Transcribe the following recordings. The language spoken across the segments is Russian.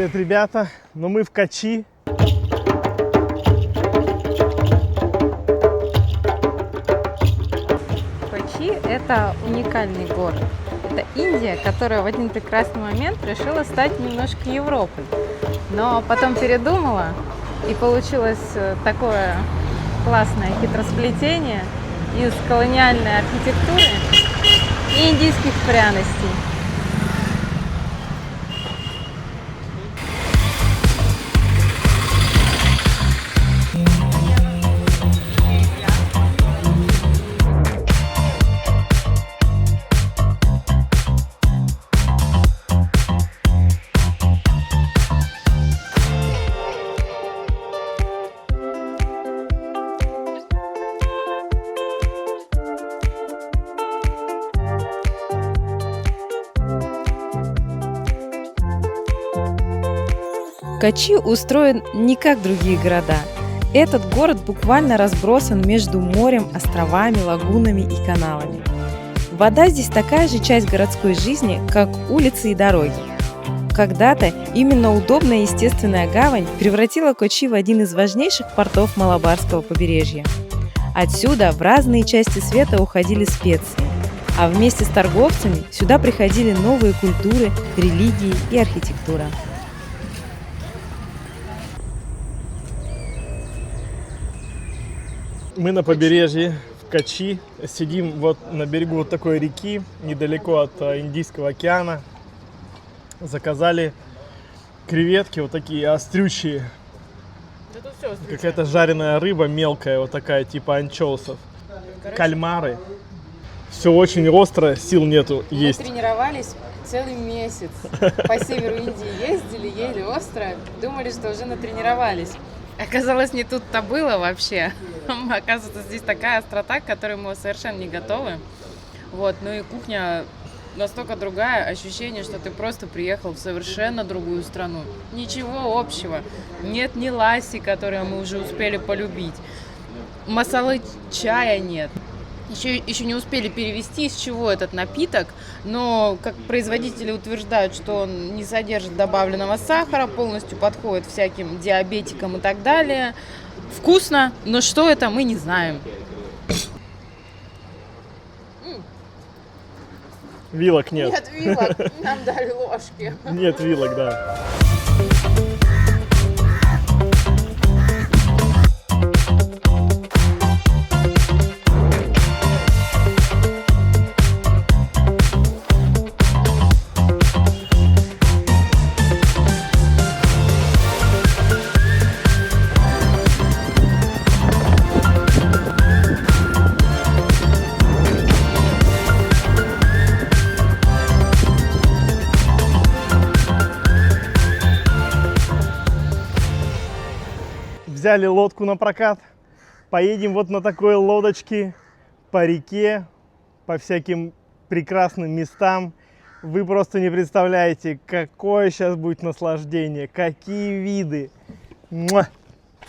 Привет, ребята! Ну мы в Кочи. Кочи – это уникальный город. Это Индия, которая в один прекрасный момент решила стать немножко Европой. Но потом передумала, и получилось такое классное хитросплетение из колониальной архитектуры и индийских пряностей. Кочи устроен не как другие города. Этот город буквально разбросан между морем, островами, лагунами и каналами. Вода здесь такая же часть городской жизни, как улицы и дороги. Когда-то именно удобная естественная гавань превратила Кочи в один из важнейших портов Малабарского побережья. Отсюда в разные части света уходили специи, а вместе с торговцами сюда приходили новые культуры, религии и архитектура. Мы на побережье в Кочи. Сидим вот на берегу вот такой реки, недалеко от Индийского океана. Заказали креветки вот такие острющие. Какая-то жареная рыба мелкая, вот такая, типа анчоусов. Кальмары. Все очень остро, сил нету есть. Мы тренировались целый месяц. По северу Индии ездили, ели остро, думали, что уже натренировались. Оказалось, не тут-то было вообще. Оказывается, здесь такая острота, к которой мы совершенно не готовы. Вот, ну и кухня настолько другая, ощущение, что ты просто приехал в совершенно другую страну. Ничего общего. Нет ни ласси, которые мы уже успели полюбить. Масалы чая нет. Еще не успели перевести, из чего этот напиток, но как производители утверждают, что он не содержит добавленного сахара, полностью подходит всяким диабетикам и так далее. Вкусно, но что это, мы не знаем. Вилок нет. Нет вилок, нам дали ложки. Нет вилок, да. Взяли лодку на прокат, поедем вот на такой лодочке по реке, по всяким прекрасным местам. Вы просто не представляете, какое сейчас будет наслаждение, какие виды. Муа!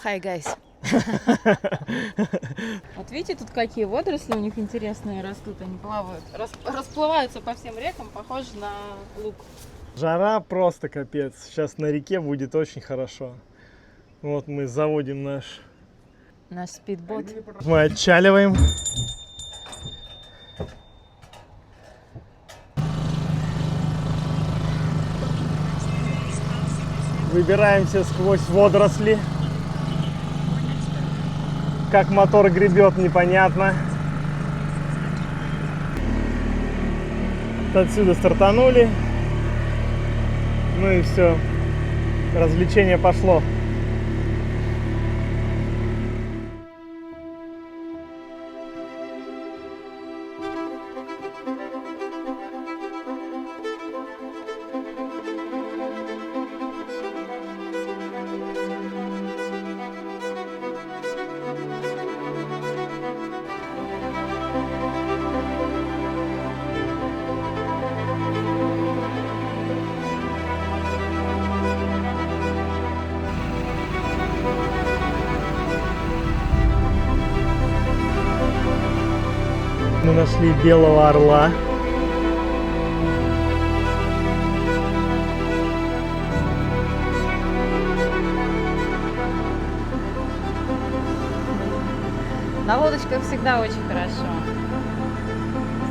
Hi, guys. Вот видите, тут какие водоросли у них интересные растут, они плавают, расплываются по всем рекам, похожи на лук. Жара просто капец, сейчас на реке будет очень хорошо. Вот мы заводим наш спидбот. Мы отчаливаем. Выбираемся сквозь водоросли. Как мотор гребет, непонятно. Отсюда стартанули. Ну и все. Развлечение пошло. Мы нашли белого орла. На лодочках всегда очень хорошо.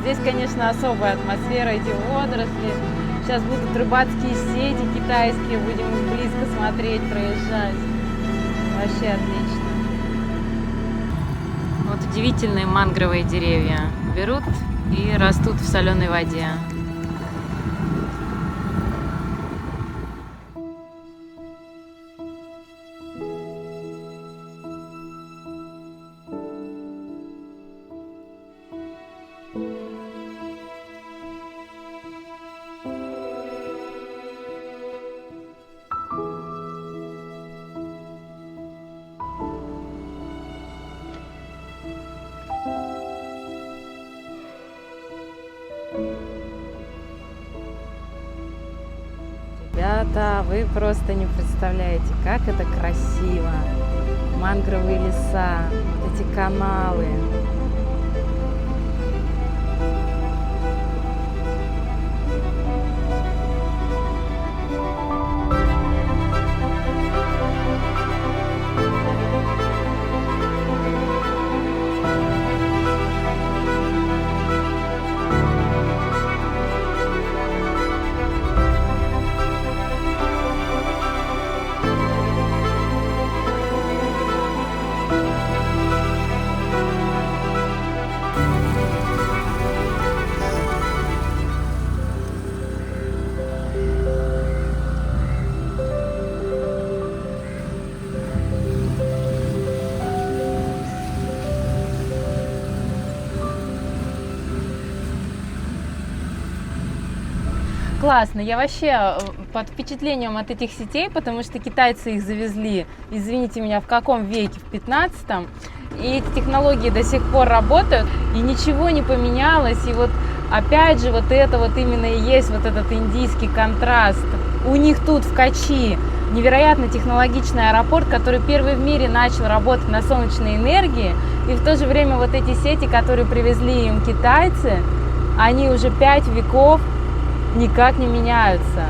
Здесь, конечно, особая атмосфера, эти водоросли. Сейчас будут рыбацкие сети китайские, будем их близко смотреть, проезжать. Вообще отлично. Вот удивительные мангровые деревья. Берут и растут в соленой воде. Ребята, вы просто не представляете, как это красиво. Мангровые леса, вот эти каналы. Классно, я вообще под впечатлением от этих сетей, потому что китайцы их завезли, извините меня, в каком веке, в 15-м, и эти технологии до сих пор работают, и ничего не поменялось, и вот опять же вот это вот именно и есть вот этот индийский контраст. У них тут в Качи невероятно технологичный аэропорт, который первый в мире начал работать на солнечной энергии, и в то же время вот эти сети, которые привезли им китайцы, они уже 5 веков никак не меняются.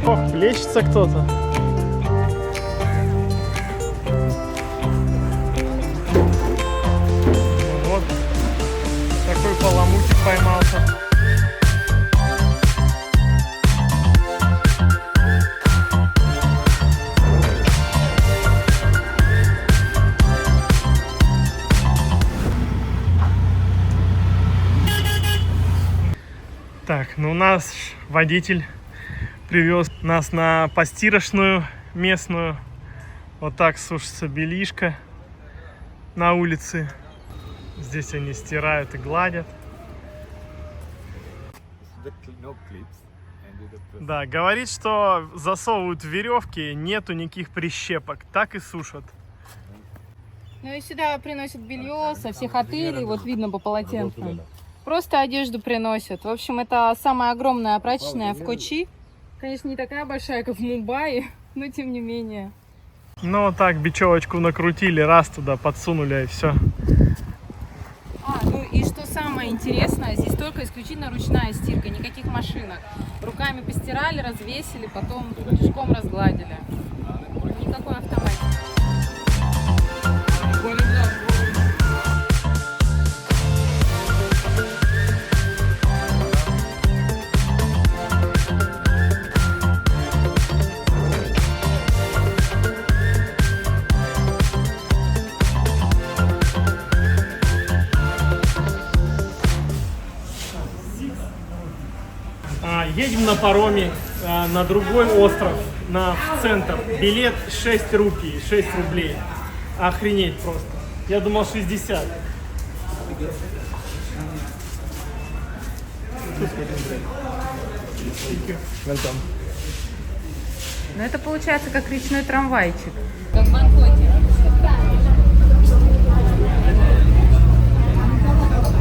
Ох, плещется кто-то. Вот такой баламутик поймался. Так, ну у нас водитель привез нас на постирочную местную. Вот так сушится бельишко на улице. Здесь они стирают и гладят. Да, говорит, что засовывают веревки, нету никаких прищепок, так и сушат. Ну и сюда приносят белье со всех отелей, вот видно по полотенцам. Просто одежду приносят. В общем, это самая огромная прачечная в Кочи. Конечно, не такая большая, как в Мумбаи, но тем не менее. Ну, так, бечевочку накрутили, раз туда подсунули, и все. Ну и что самое интересное, здесь только исключительно ручная стирка, никаких машинок. Руками постирали, развесили, потом пешком разгладили. Никакой автоматики. Едем на пароме на другой остров, в центр. Билет 6 рупий, 6 рублей. Охренеть просто. Я думал 60. Ну это получается как речной трамвайчик. Как в Бангкоке.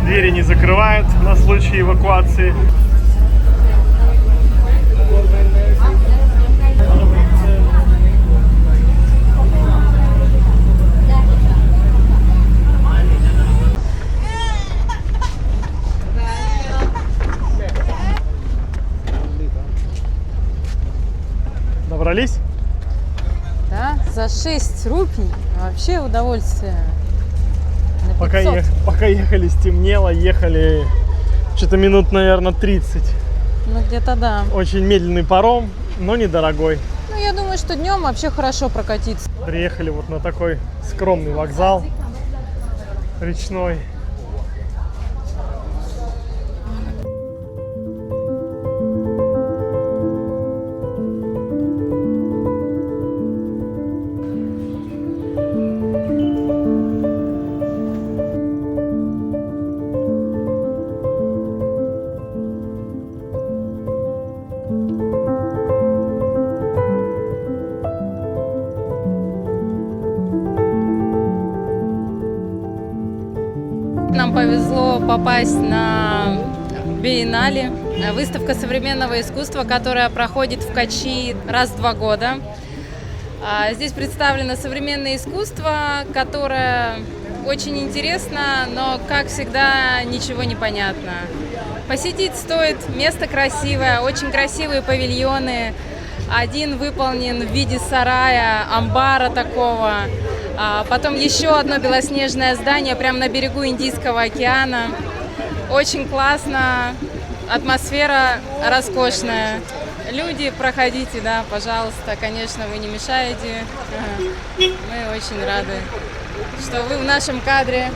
Двери не закрывают на случай эвакуации. за 6 рупий вообще удовольствие. На Пока, 500. пока ехали, стемнело, ехали что-то минут, наверное, 30. Ну, где-то да. Очень медленный паром, но недорогой. Ну, я думаю, что днем вообще хорошо прокатиться. Приехали вот на такой скромный вокзал речной. Нам повезло попасть на биеннале, выставка современного искусства, которая проходит в Качи раз в 2 года. Здесь представлено современное искусство, которое очень интересно, но, как всегда, ничего не понятно. Посетить стоит, место красивое, очень красивые павильоны. Один выполнен в виде сарая, амбара такого. Потом еще одно белоснежное здание прямо на берегу Индийского океана. Очень классно, атмосфера роскошная. Люди, проходите, да, пожалуйста, конечно, вы не мешаете. Мы очень рады, что вы в нашем кадре.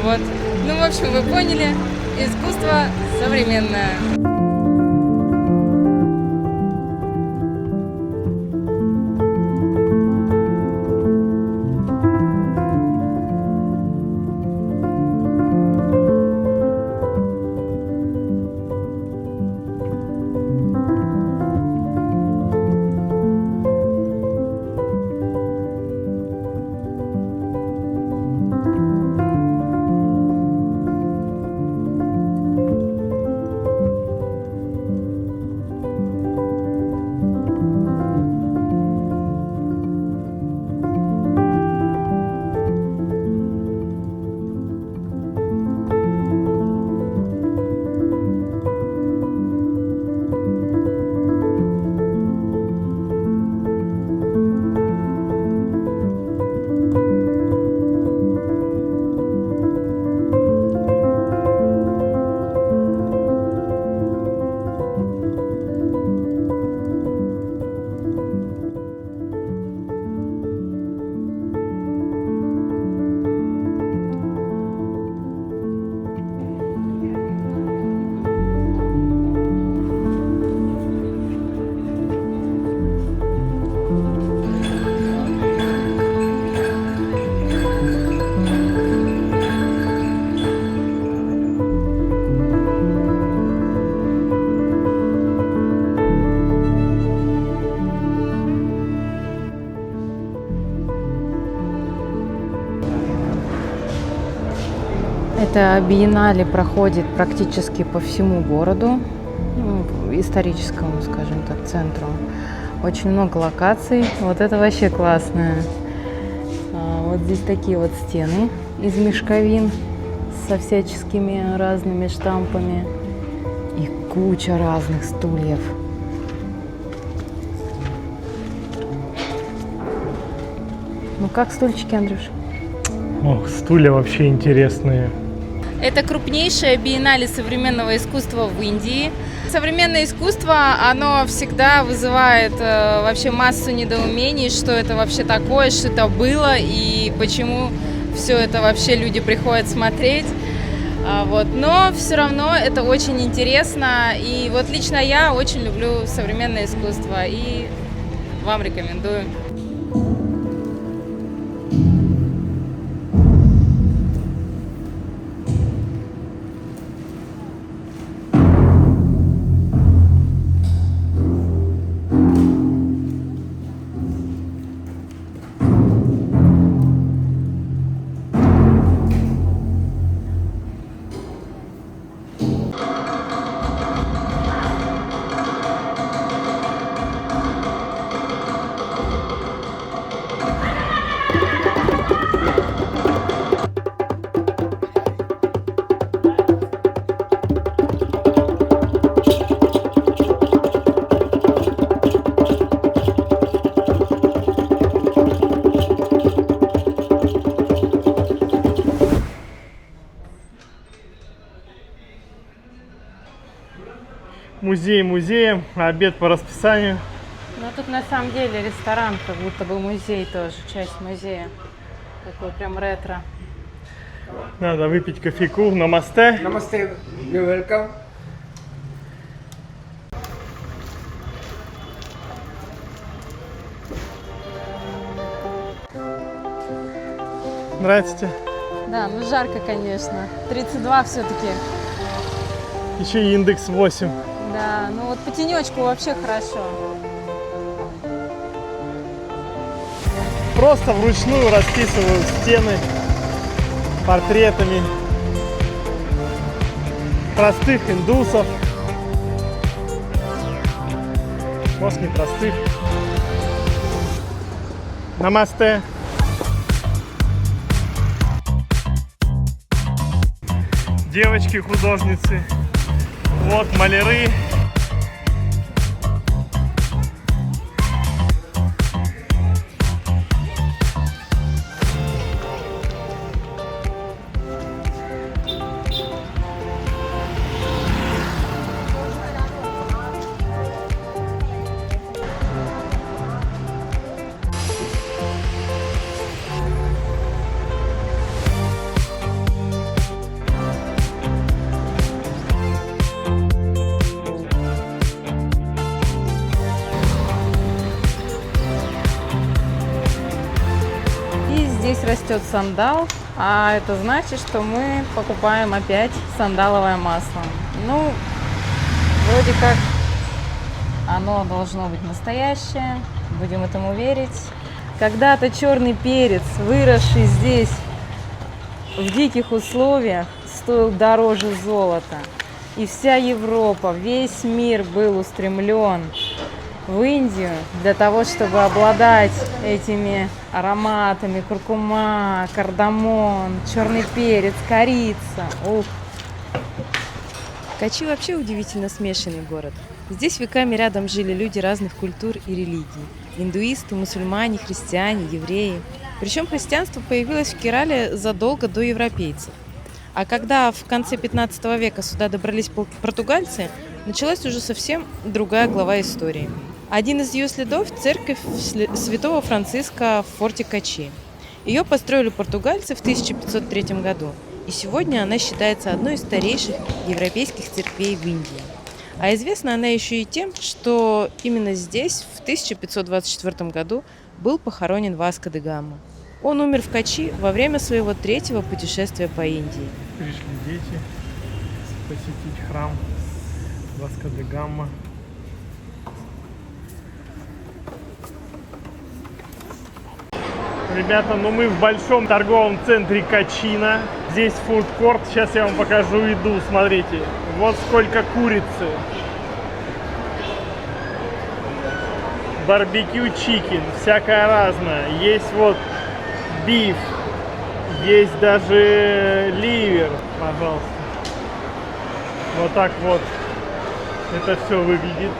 Вот. Ну, в общем, вы поняли, искусство современное. Это биеннале проходит практически по всему городу, ну, историческому, скажем так, центру. Очень много локаций. Вот это вообще классно. Вот здесь такие вот стены из мешковин со всяческими разными штампами и куча разных стульев. Ну как стульчики, Андрюш? Ох, стулья вообще интересные. Это крупнейшее биеннале современного искусства в Индии. Современное искусство, оно всегда вызывает вообще массу недоумений, что это вообще такое, что это было и почему все это вообще люди приходят смотреть. Вот. Но все равно это очень интересно. И вот лично я очень люблю современное искусство и вам рекомендую. Музей музеем, а обед по расписанию. Ну тут на самом деле ресторан, как будто бы музей тоже, часть музея. Такой прям ретро. Надо выпить кофейку. Намасте. Namaste, you're welcome. Нравится? Да, ну жарко, конечно. 32 все-таки. Еще и индекс 8. Да, ну вот по тенечку вообще хорошо. Просто вручную расписываю стены портретами простых индусов. Может, не простых. Намасте. Девочки-художницы. Вот маляры. И здесь растет сандал, а это значит, что мы покупаем опять сандаловое масло. Ну, вроде как оно должно быть настоящее, будем этому верить. Когда-то черный перец, выросший здесь в диких условиях, стоил дороже золота. И вся Европа, весь мир был устремлен в Индию для того, чтобы обладать этими ароматами: куркума, кардамон, черный перец, корица. Ух. Качи вообще удивительно смешанный город. Здесь веками рядом жили люди разных культур и религий. Индуисты, мусульмане, христиане, евреи. Причем христианство появилось в Керале задолго до европейцев. А когда в конце 15 века сюда добрались португальцы, началась уже совсем другая глава истории. Один из ее следов – церковь святого Франциска в форте Качи. Ее построили португальцы в 1503 году, и сегодня она считается одной из старейших европейских церквей в Индии. А известна она еще и тем, что именно здесь в 1524 году был похоронен Васко де Гама. Он умер в Качи во время своего 3-го путешествия по Индии. Пришли дети посетить храм Васко де Гама. Ребята, ну мы в большом торговом центре Качина. Здесь фудкорт. Сейчас я вам покажу еду. Смотрите, вот сколько курицы. Барбекю чикен, всякое разное. Есть вот биф, есть даже ливер, пожалуйста. Вот так вот это все выглядит.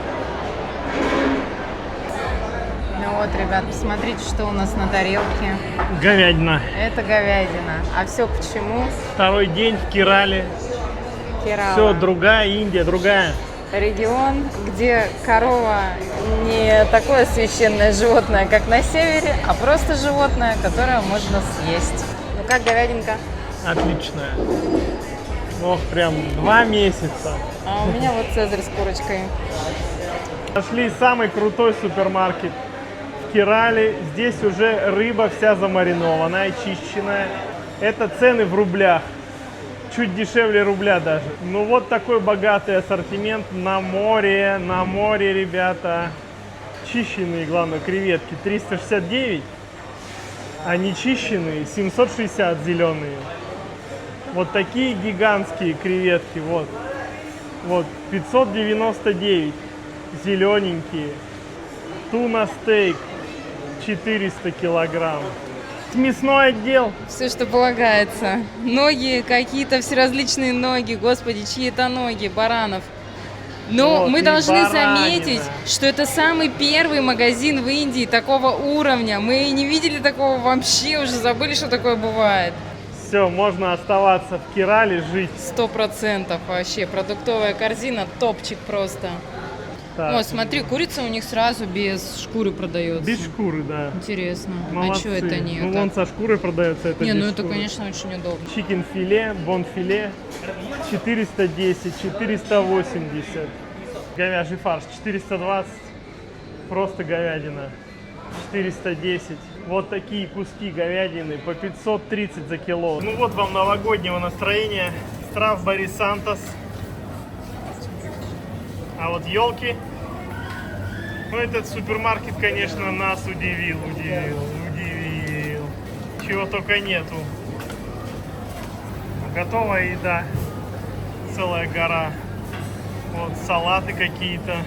Ну вот, ребят, посмотрите, что у нас на тарелке. Говядина. Это говядина. А все почему? Второй день в Керале. Керала. Все, другая Индия, другая. Регион, где корова не такое священное животное, как на севере, а просто животное, которое можно съесть. Ну как говядинка? Отличная. Ох, прям 2 месяца. А у меня вот цезарь с курочкой. Нашли самый крутой супермаркет в Керале. Здесь уже рыба вся замаринованная, очищенная. Это цены в рублях. Чуть дешевле рубля даже. Ну вот такой богатый ассортимент на море, ребята. Чищенные, главное, креветки 369, а не чищенные 760 зеленые. Вот такие гигантские креветки, вот 599 зелененькие. Туна стейк 400 килограмм. Мясной отдел. Все, что полагается. Ноги, какие-то всеразличные ноги. Господи, чьи это ноги? Баранов. Но Вот, мы и должны баранина. заметить, что это самый первый магазин в Индии такого уровня. Мы не видели такого вообще, уже забыли, что такое бывает. Все, можно оставаться в Керале, жить. 100% вообще. Продуктовая корзина, топчик просто. Так, О, смотри, курица у них сразу без шкуры продается. без шкуры, да. Интересно. Молодцы. А что это не Ну, так? вон со шкурой продается, это Не, без ну это, шкуры. конечно, очень удобно. Чикен филе, бонфиле 410, 480. Говяжий фарш 420. Просто говядина 410. Вот такие куски говядины по 530 за кило. Ну вот вам новогоднего настроения. Стравбери Сантос. А вот елки. Ну этот супермаркет, конечно, нас удивил. Чего только нету. Готовая еда. Целая гора. Вот салаты какие-то.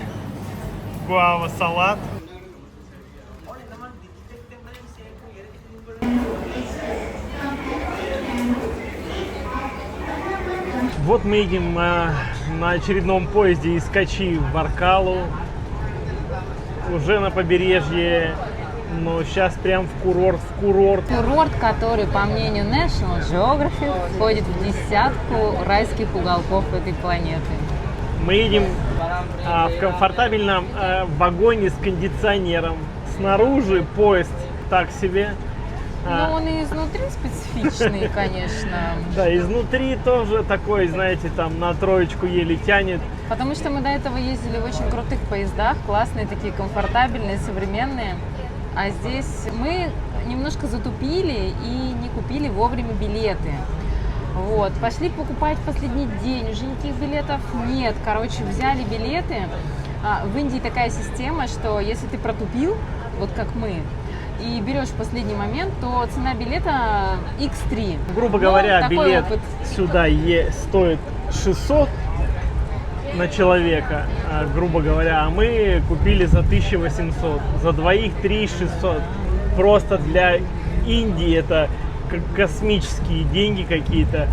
Гуава салат. Вот мы едем на очередном поезде из Качи в Баркалу. Уже на побережье, но сейчас прям в курорт. Курорт, который, по мнению National Geographic, входит в десятку райских уголков этой планеты. Мы едем в комфортабельном вагоне с кондиционером. Снаружи поезд так себе. Ну, он и изнутри специфичный, конечно. Да, изнутри тоже такой, знаете, там на троечку еле тянет. Потому что мы до этого ездили в очень крутых поездах, классные такие, комфортабельные, современные. А здесь мы немножко затупили и не купили вовремя билеты. Вот, пошли покупать в последний день, уже никаких билетов нет. Короче, взяли билеты. В Индии такая система, что если ты протупил, вот как мы, и берешь в последний момент, то цена билета X3. Грубо Ну, говоря, такой билет опыт. сюда стоит 600 на человека, грубо говоря, а мы купили за 1800. За двоих 3600. Просто для Индии это космические деньги какие-то.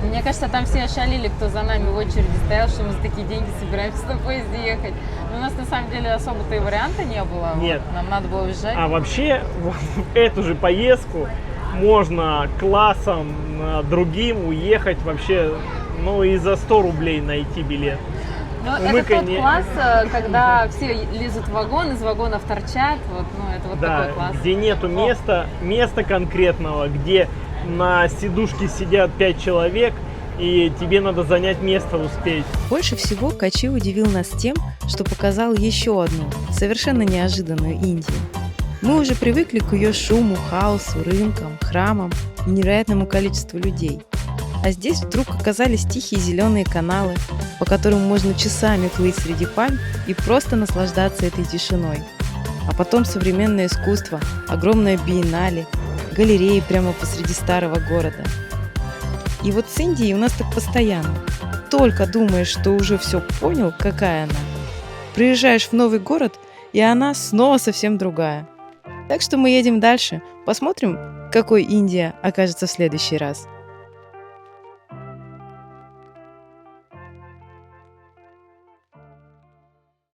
Мне кажется, там все ошалили, кто за нами в очереди стоял, что мы за такие деньги собираемся на поезде ехать. Но у нас на самом деле особо-то и варианта не было. Нет. Вот, нам надо было уезжать. А вообще в эту же поездку можно классом другим уехать вообще, ну и за 100 рублей найти билет. Но мы, это тот класс, когда все лезут в вагон, из вагонов торчат. Вот, ну, это вот Да, такой класс. где нету места конкретного, где на сидушке сидят 5 человек, и тебе надо занять место, успеть. Больше всего Качи удивил нас тем, что показал еще одну, совершенно неожиданную Индию. Мы уже привыкли к ее шуму, хаосу, рынкам, храмам и невероятному количеству людей. А здесь вдруг оказались тихие зеленые каналы, по которым можно часами плыть среди пальм и просто наслаждаться этой тишиной. А потом современное искусство, огромное биеннале, галереи прямо посреди старого города. И вот с Индией у нас так постоянно. Только думаешь, что уже все понял, какая она. Приезжаешь в новый город, и она снова совсем другая. Так что мы едем дальше, посмотрим, какой Индия окажется в следующий раз.